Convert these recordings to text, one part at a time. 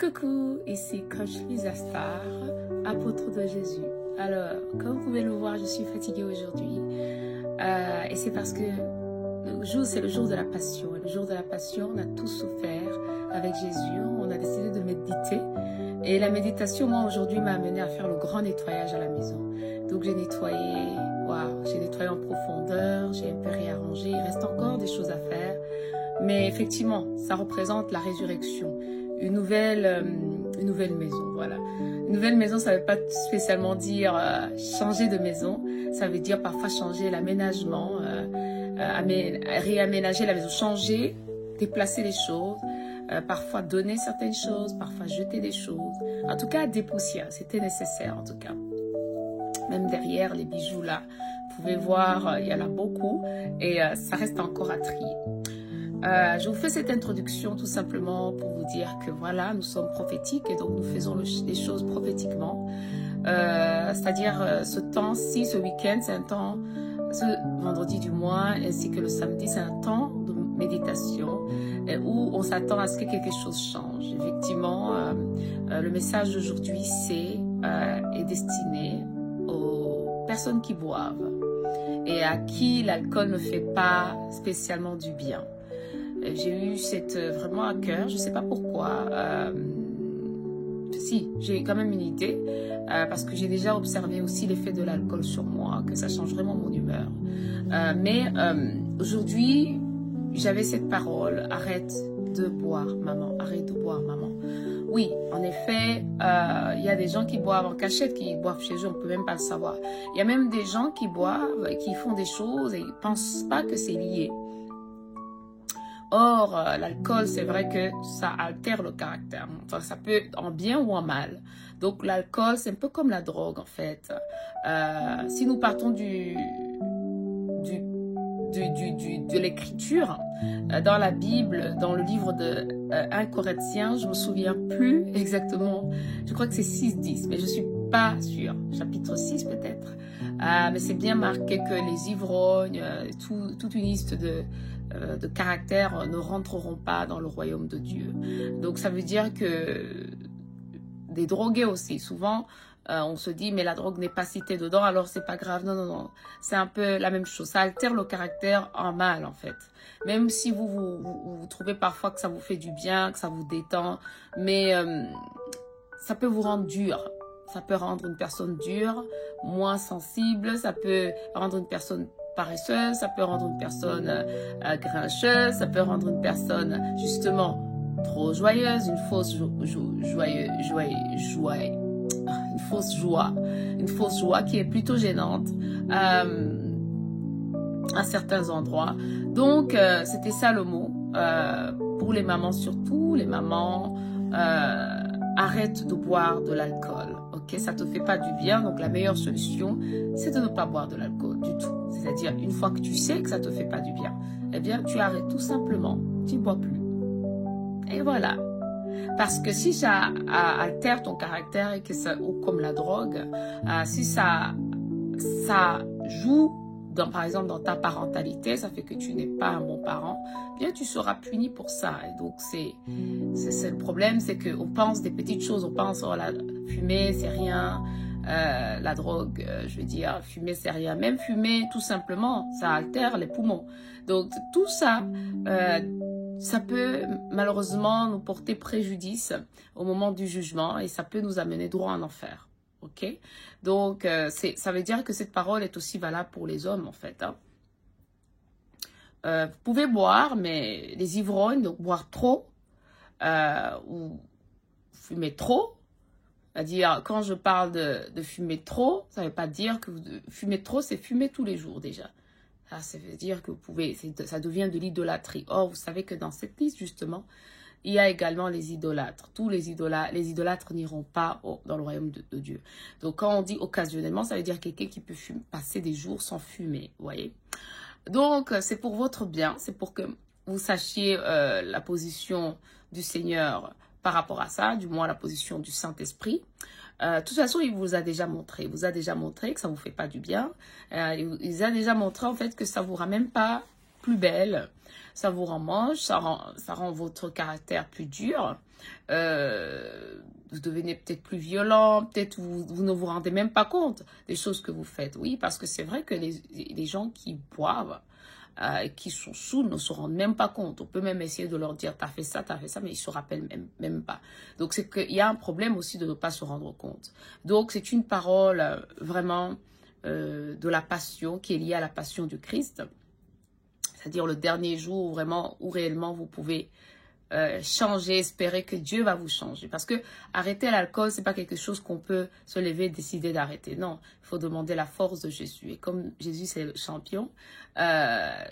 Coucou, ici Coach Lisa Star, apôtre de Jésus. Alors, comme vous pouvez le voir, je suis fatiguée aujourd'hui. Et c'est parce que c'est le jour de la Passion. Et le jour de la Passion, on a tous souffert avec Jésus. On a décidé de méditer. Et la méditation, moi, aujourd'hui, m'a amené à faire le grand nettoyage à la maison. Donc, j'ai nettoyé en profondeur, j'ai un peu réarrangé. Il reste encore des choses à faire. Mais effectivement, ça représente la résurrection. Une nouvelle maison, voilà. Une nouvelle maison, ça ne veut pas spécialement dire changer de maison. Ça veut dire parfois changer l'aménagement, réaménager la maison, changer, déplacer les choses, parfois donner certaines choses, parfois jeter des choses. En tout cas, dépoussiérer, c'était nécessaire en tout cas. Même derrière les bijoux là, vous pouvez voir, il y en a beaucoup et ça reste encore à trier. Je vous fais cette introduction tout simplement pour vous dire que voilà, nous sommes prophétiques et donc nous faisons les choses prophétiquement. C'est-à-dire ce temps-ci, ce week-end, c'est un temps, ce vendredi du mois ainsi que le samedi, c'est un temps de méditation où on s'attend à ce que quelque chose change. Effectivement, le message d'aujourd'hui est destiné aux personnes qui boivent et à qui l'alcool ne fait pas spécialement du bien. J'ai eu vraiment à cœur, je ne sais pas pourquoi, si, j'ai quand même une idée, parce que j'ai déjà observé aussi l'effet de l'alcool sur moi, que ça change vraiment mon humeur. Mais aujourd'hui, j'avais cette parole, arrête de boire, maman, arrête de boire, maman. Oui, en effet, il y a des gens qui boivent en cachette, qui boivent chez eux, on ne peut même pas le savoir. Il y a même des gens qui boivent, qui font des choses et ils ne pensent pas que c'est lié. Or, l'alcool, c'est vrai que ça altère le caractère. Enfin, ça peut en bien ou en mal. Donc, l'alcool, c'est un peu comme la drogue, en fait. Si nous partons de l'écriture, dans la Bible, dans le livre de 1 Corinthiens, je me souviens plus exactement, je crois que c'est 6-10, mais je suis pas sûre, chapitre 6 peut-être. Mais c'est bien marqué que les ivrognes, toute une liste de caractères ne rentreront pas dans le royaume de Dieu. Donc ça veut dire que des drogués aussi, souvent on se dit mais la drogue n'est pas citée dedans alors c'est pas grave. Non, non, non, c'est un peu la même chose, ça altère le caractère en mal en fait. Même si vous trouvez parfois que ça vous fait du bien, que ça vous détend, mais ça peut vous rendre dur. Ça peut rendre une personne dure, moins sensible, ça peut rendre une personne paresseuse, ça peut rendre une personne grincheuse, ça peut rendre une personne justement trop joyeuse, une fausse joie qui est plutôt gênante à certains endroits. Donc c'était ça le mot pour les mamans, surtout les mamans, arrête de boire de l'alcool. Ok, ça te fait pas du bien, donc la meilleure solution, c'est de ne pas boire de l'alcool du tout. C'est-à-dire, une fois que tu sais que ça te fait pas du bien, eh bien, tu arrêtes tout simplement, tu bois plus. Et voilà. Parce que si ça altère ton caractère et que ça, ou comme la drogue, si ça joue par exemple dans ta parentalité, ça fait que tu n'es pas un bon parent, bien tu seras puni pour ça. Et donc c'est le problème, c'est qu'on pense des petites choses, on pense oh la fumée c'est rien, la drogue, je veux dire fumer c'est rien, même fumer tout simplement ça altère les poumons. Donc tout ça, ça peut malheureusement nous porter préjudice au moment du jugement et ça peut nous amener droit en enfer. Ok, donc ça veut dire que cette parole est aussi valable pour les hommes en fait. Hein. Vous pouvez boire, mais les ivrognes, donc boire trop ou fumer trop. C'est-à-dire, quand je parle de fumer trop, ça ne veut pas dire que fumer trop, c'est fumer tous les jours déjà. Ça veut dire que ça devient de l'idolâtrie. Or, vous savez que dans cette liste justement, il y a également les idolâtres. Tous les idolâtres n'iront pas dans le royaume de Dieu. Donc, quand on dit occasionnellement, ça veut dire quelqu'un qui peut passer des jours sans fumer, vous voyez. Donc, c'est pour votre bien, c'est pour que vous sachiez la position du Seigneur par rapport à ça, du moins la position du Saint-Esprit. De toute façon, il vous a déjà montré. Il vous a déjà montré que ça ne vous fait pas du bien. Il vous a déjà montré en fait que ça ne vous ramène pas plus belle, ça vous rend moche, ça rend votre caractère plus dur. Vous devenez peut-être plus violent, peut-être vous ne vous rendez même pas compte des choses que vous faites. Oui, parce que c'est vrai que les gens qui boivent, qui sont sous ne se rendent même pas compte. On peut même essayer de leur dire, t'as fait ça, mais ils se rappellent même pas. Donc, c'est qu'il y a un problème aussi de ne pas se rendre compte. Donc, c'est une parole vraiment de la passion qui est liée à la passion du Christ. C'est-à-dire le dernier jour où réellement vous pouvez changer, espérer que Dieu va vous changer. Parce que arrêter l'alcool, c'est pas quelque chose qu'on peut se lever et décider d'arrêter. Non, il faut demander la force de Jésus. Et comme Jésus, c'est le champion,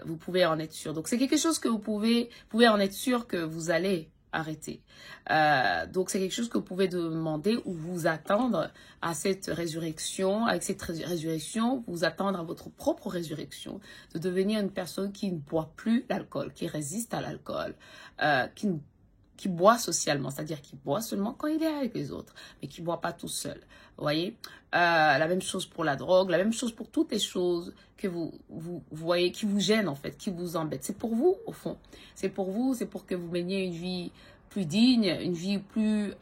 vous pouvez en être sûr. Donc, c'est quelque chose que vous pouvez en être sûr que vous allez arrêter. Donc, c'est quelque chose que vous pouvez demander ou vous attendre à cette résurrection. Avec cette résurrection, vous attendre à votre propre résurrection, de devenir une personne qui ne boit plus l'alcool, qui résiste à l'alcool, qui boit socialement, c'est-à-dire qui boit seulement quand il est avec les autres, mais qui ne boit pas tout seul. Vous voyez, la même chose pour la drogue, la même chose pour toutes les choses que vous voyez qui vous gênent en fait, qui vous embêtent. C'est pour vous au fond. C'est pour vous, c'est pour que vous meniez une vie plus digne, une vie plus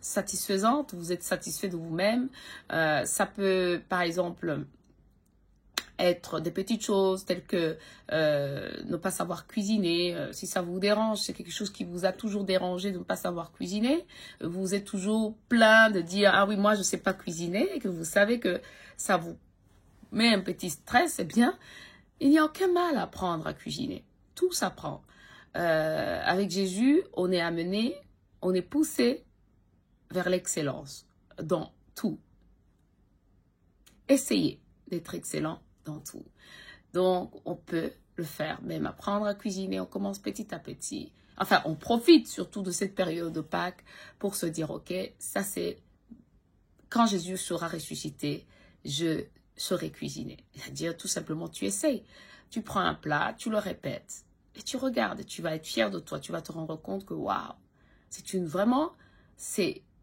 satisfaisante. Vous êtes satisfait de vous-même. Ça peut, par exemple, être des petites choses telles que ne pas savoir cuisiner. Si ça vous dérange, c'est quelque chose qui vous a toujours dérangé de ne pas savoir cuisiner. Vous êtes toujours plein de dire « Ah oui, moi, je ne sais pas cuisiner » et que vous savez que ça vous met un petit stress. Eh bien, il n'y a aucun mal à apprendre à cuisiner. Tout s'apprend. Avec Jésus, on est amené, on est poussé vers l'excellence dans tout. Essayez d'être excellent dans tout. Donc, on peut le faire, même apprendre à cuisiner. On commence petit à petit. Enfin, on profite surtout de cette période de Pâques pour se dire, ok, ça c'est quand Jésus sera ressuscité, je saurai cuisiner. C'est-à-dire, tout simplement, tu essayes. Tu prends un plat, tu le répètes et tu regardes. Et tu vas être fier de toi. Tu vas te rendre compte que, waouh,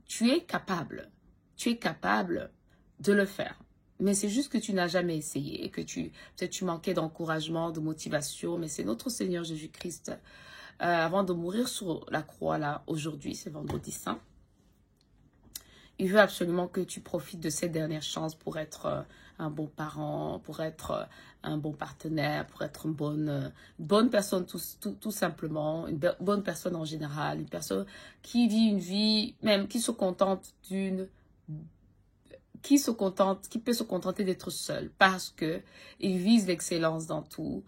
tu es capable. Tu es capable de le faire. Mais c'est juste que tu n'as jamais essayé et que peut-être tu manquais d'encouragement, de motivation. Mais c'est notre Seigneur Jésus-Christ, avant de mourir sur la croix là, aujourd'hui, c'est vendredi saint. Il veut absolument que tu profites de cette dernière chance pour être un bon parent, pour être un bon partenaire, pour être une bonne personne tout simplement, une bonne personne en général, une personne qui vit une vie, même qui se contente qui peut se contenter d'être seule parce que il vise l'excellence dans tout.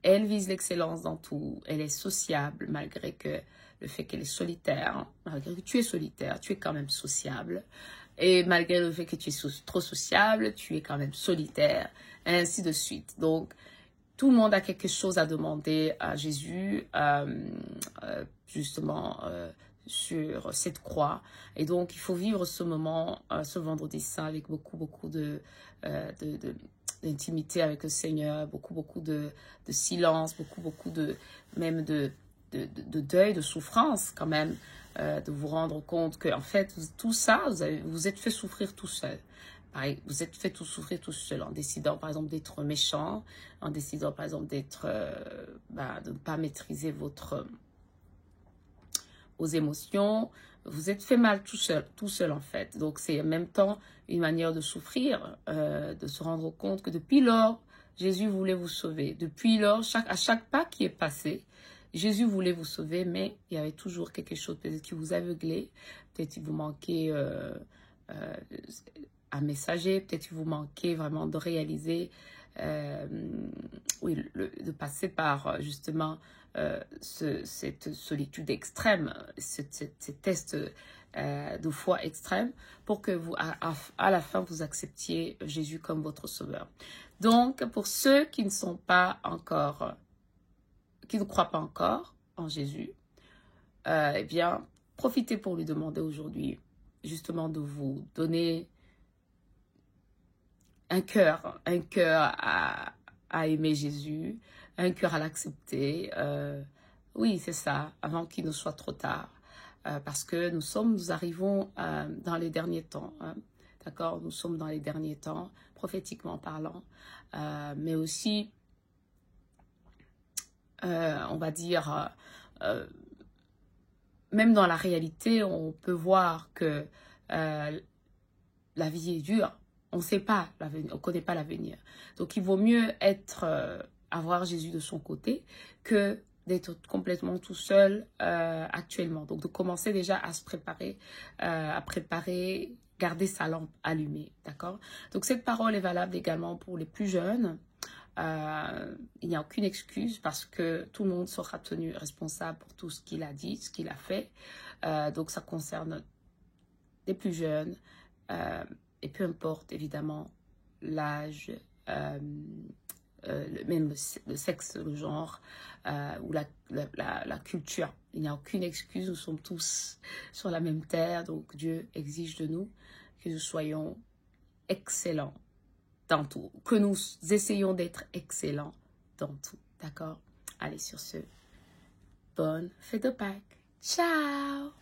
Elle vise l'excellence dans tout. Elle est sociable malgré que le fait qu'elle est solitaire. Malgré que tu es solitaire, tu es quand même sociable. Et malgré le fait que tu es trop sociable, tu es quand même solitaire. Et ainsi de suite. Donc, tout le monde a quelque chose à demander à Jésus, justement, sur cette croix. Et donc, il faut vivre ce moment, ce vendredi saint, avec beaucoup d'intimité avec le Seigneur, beaucoup de silence, beaucoup même de deuil, de souffrance quand même, de vous rendre compte que en fait, tout ça, vous êtes fait souffrir tout seul. Vous êtes fait tout souffrir tout seul en décidant par exemple d'être méchant, en décidant par exemple de ne pas maîtriser vos émotions. Vous êtes fait mal tout seul en fait. Donc c'est en même temps une manière de souffrir, de se rendre compte que depuis lors, Jésus voulait vous sauver. Depuis lors, à chaque pas qui est passé, Jésus voulait vous sauver, mais il y avait toujours quelque chose peut-être qui vous aveuglait, peut-être il vous manquait un messager, peut-être il vous manquait vraiment de réaliser, de passer par justement cette solitude extrême, ces tests de foi extrême, pour que vous, à la fin, vous acceptiez Jésus comme votre sauveur. Donc, pour ceux qui ne sont pas encore, qui ne croient pas encore en Jésus, eh bien, profitez pour lui demander aujourd'hui, justement, de vous donner un cœur à aimer Jésus, un cœur à l'accepter. Oui, c'est ça, avant qu'il ne soit trop tard. Parce que nous arrivons dans les derniers temps. Hein, d'accord, nous sommes dans les derniers temps, prophétiquement parlant. Mais aussi, on va dire, même dans la réalité, on peut voir que la vie est dure. On ne sait pas l'avenir, on ne connaît pas l'avenir. Donc, il vaut mieux avoir Jésus de son côté que d'être complètement tout seul actuellement. Donc, de commencer déjà à se préparer, garder sa lampe allumée, d'accord? Donc, cette parole est valable également pour les plus jeunes. Il n'y a aucune excuse parce que tout le monde sera tenu responsable pour tout ce qu'il a dit, ce qu'il a fait. Donc, ça concerne les plus jeunes et peu importe, évidemment, l'âge, même le sexe, le genre ou la culture. Il n'y a aucune excuse, nous sommes tous sur la même terre, donc Dieu exige de nous que nous soyons excellents dans tout, que nous essayons d'être excellents dans tout, d'accord? Allez, sur ce, bonne fête de Pâques. Ciao!